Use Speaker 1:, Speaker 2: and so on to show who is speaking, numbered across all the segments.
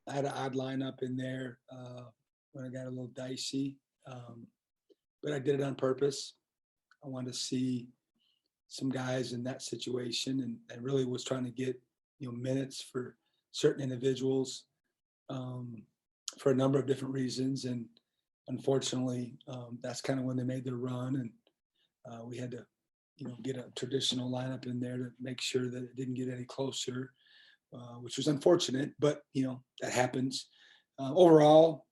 Speaker 1: I had an odd lineup in there when I got a little dicey, but I did it on purpose. I wanted to see some guys in that situation, and really was trying to get minutes for certain individuals for a number of different reasons. And unfortunately, that's kind of when they made their run, and we had to get a traditional lineup in there to make sure that it didn't get any closer, which was unfortunate, but that happens. Overall,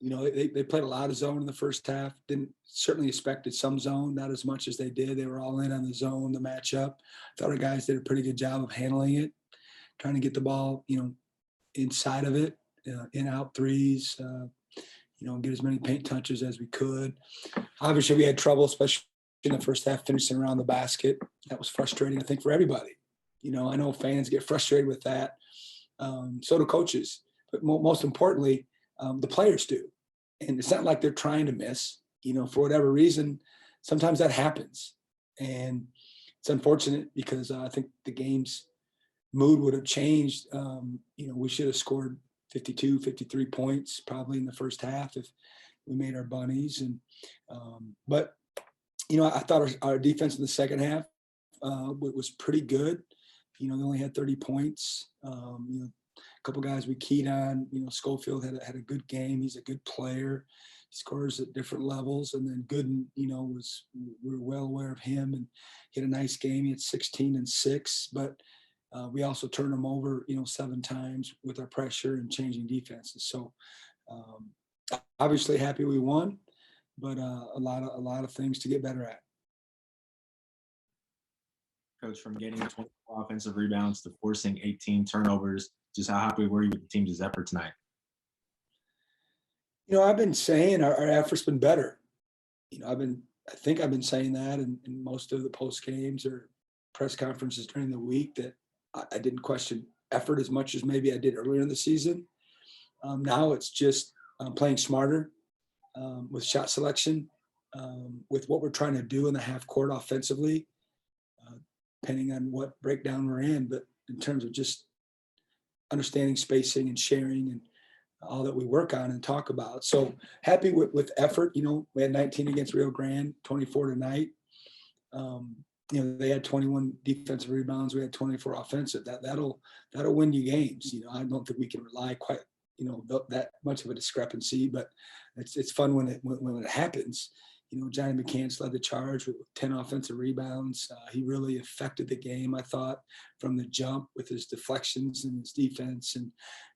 Speaker 1: they played a lot of zone in the first half. Didn't certainly expected some zone, not as much as they did. They were all in on the zone, the matchup. Thought our guys did a pretty good job of handling it, trying to get the ball, inside of it, in out threes, get as many paint touches as we could. Obviously, we had trouble, especially in the first half, finishing around the basket. That was frustrating, I think, for everybody. I know fans get frustrated with that. So do coaches. But most importantly, the players do. And it's not like they're trying to miss. For whatever reason, sometimes that happens. And it's unfortunate because I think the game's mood would have changed. We should have scored 52, 53 points probably in the first half if we made our bunnies. And but I thought our defense in the second half was pretty good. They only had 30 points. A couple guys we keyed on. Schofield had a good game. He's a good player. He scores at different levels. And then Gooden, we were well aware of him, and he had a nice game. He had 16 and 6, but we also turned him over, 7 times with our pressure and changing defenses. So obviously happy we won, but a lot of things to get better at.
Speaker 2: Coach, from getting 24 offensive rebounds to forcing 18 turnovers, just how happy were you with the team's effort tonight?
Speaker 1: I've been saying our effort's been better. I think I've been saying that in most of the post games or press conferences during the week, that I didn't question effort as much as maybe I did earlier in the season. Now it's just playing smarter with shot selection, with what we're trying to do in the half court offensively, depending on what breakdown we're in, but in terms of just understanding spacing and sharing and all that we work on and talk about. So happy with effort. We had 19 against Rio Grande, 24 tonight. They had 21 defensive rebounds. We had 24 offensive. That'll win you games. I don't think we can rely quite, that much of a discrepancy, but it's fun when it happens. Johnny McCants led the charge with 10 offensive rebounds. He really affected the game, I thought, from the jump with his deflections and his defense and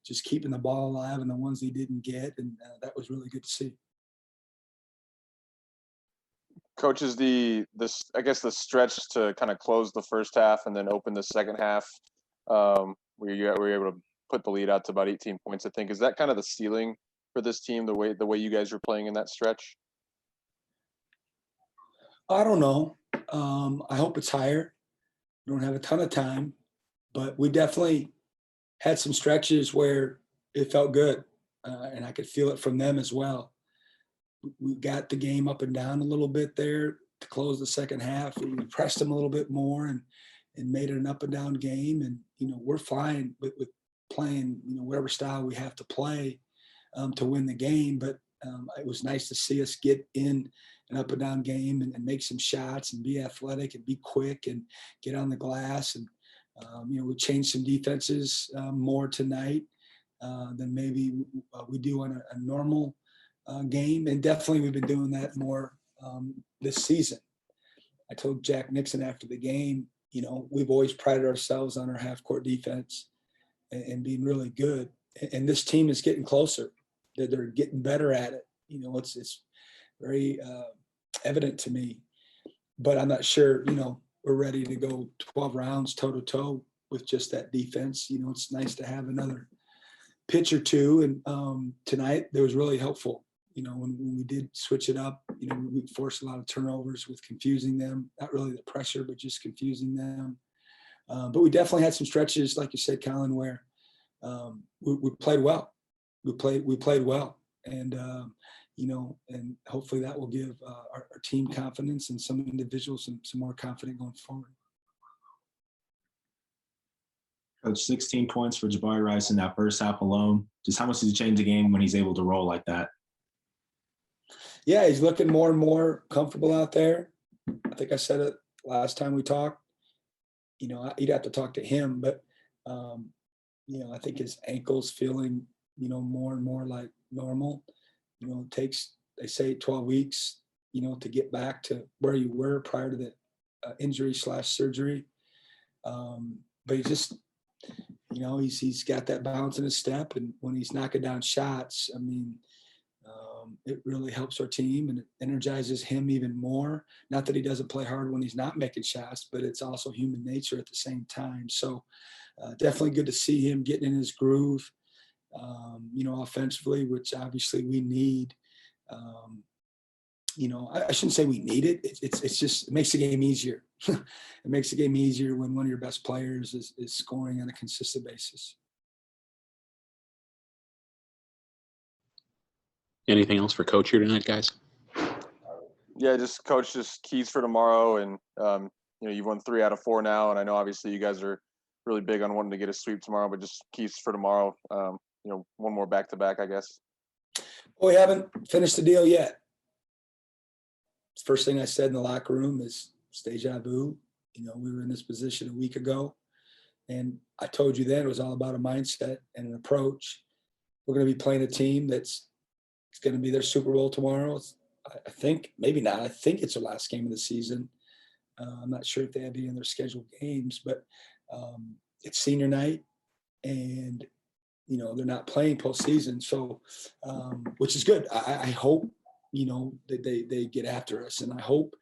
Speaker 1: just keeping the ball alive and the ones he didn't get. And that was really good to see.
Speaker 3: Coach, is the stretch to kind of close the first half and then open the second half, where you were able to put the lead out to about 18 points, I think. Is that kind of the ceiling for this team, the way you guys were playing in that stretch?
Speaker 1: I don't know. I hope it's higher. We don't have a ton of time, but we definitely had some stretches where it felt good, and I could feel it from them as well. We got the game up and down a little bit there to close the second half. We pressed them a little bit more and made it an up and down game. And, we're fine with playing, whatever style we have to play to win the game. But it was nice to see us get in an up and down game and make some shots and be athletic and be quick and get on the glass. And, we changed some defenses more tonight than maybe we do on a normal game. And definitely we've been doing that more this season. I told Jack Nixon after the game, we've always prided ourselves on our half court defense and being really good. And this team is getting closer. They're getting better at it. It's very evident to me, but I'm not sure, we're ready to go 12 rounds toe to toe with just that defense. It's nice to have another pitch or two. And tonight there was really helpful. When we did switch it up, we forced a lot of turnovers with confusing them, not really the pressure, but just confusing them. But we definitely had some stretches, like you said, Colin, where we played well. We played well. And, and hopefully that will give our team confidence and some individuals some more confidence going forward.
Speaker 2: Coach, 16 points for Jabari Rice in that first half alone. Just how much does he change the game when he's able to roll like that?
Speaker 1: Yeah, he's looking more and more comfortable out there. I think I said it last time we talked. You know, you'd have to talk to him, but you know, I think his ankle's feeling, you know, more and more like normal. You know, it takes, they say 12 weeks, you know, to get back to where you were prior to the injury / surgery. But he just, you know, he's got that bounce in his step, and when he's knocking down shots, I mean, it really helps our team and it energizes him even more. Not that he doesn't play hard when he's not making shots, but it's also human nature at the same time. So definitely good to see him getting in his groove, you know, offensively, which obviously we need. You know, I shouldn't say we need it. It's just, it makes the game easier. It makes the game easier when one of your best players is scoring on a consistent basis.
Speaker 4: Anything else for Coach here tonight, guys?
Speaker 3: Yeah, just coach, just keys for tomorrow, and you know, you've won 3 out of 4 now, and I know obviously you guys are really big on wanting to get a sweep tomorrow, but just keys for tomorrow. You know, one more back-to-back, I guess.
Speaker 1: Well, we haven't finished the deal yet. First thing I said in the locker room is deja vu. You know, we were in this position a week ago, and I told you then it was all about a mindset and an approach. We're going to be playing a team that's it's going to be their Super Bowl tomorrow. I think, maybe not. I think it's their last game of the season. I'm not sure if they have any of their scheduled games, but it's senior night, and you know they're not playing postseason, so which is good. I hope, you know, that they get after us, and I hope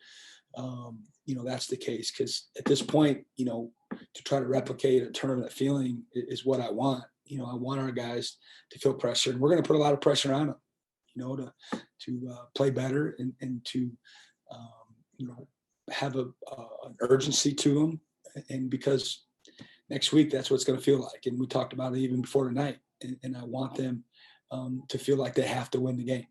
Speaker 1: you know that's the case, because at this point, you know, to try to replicate a tournament feeling is what I want. You know, I want our guys to feel pressure, and we're going to put a lot of pressure on them, you know, to play better and to you know, have an urgency to them, and because next week that's what it's going to feel like, and we talked about it even before tonight, and I want them to feel like they have to win the game,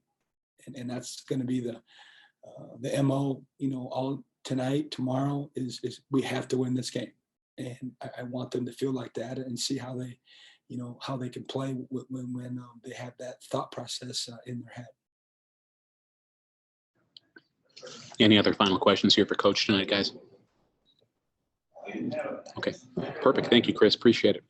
Speaker 1: and that's going to be the MO, you know, all tonight, tomorrow is we have to win this game, and I want them to feel like that and see how they, you know, how they can play when they have that thought process in their head.
Speaker 4: Any other final questions here for Coach tonight, guys? Okay, perfect. Thank you, Chris. Appreciate it.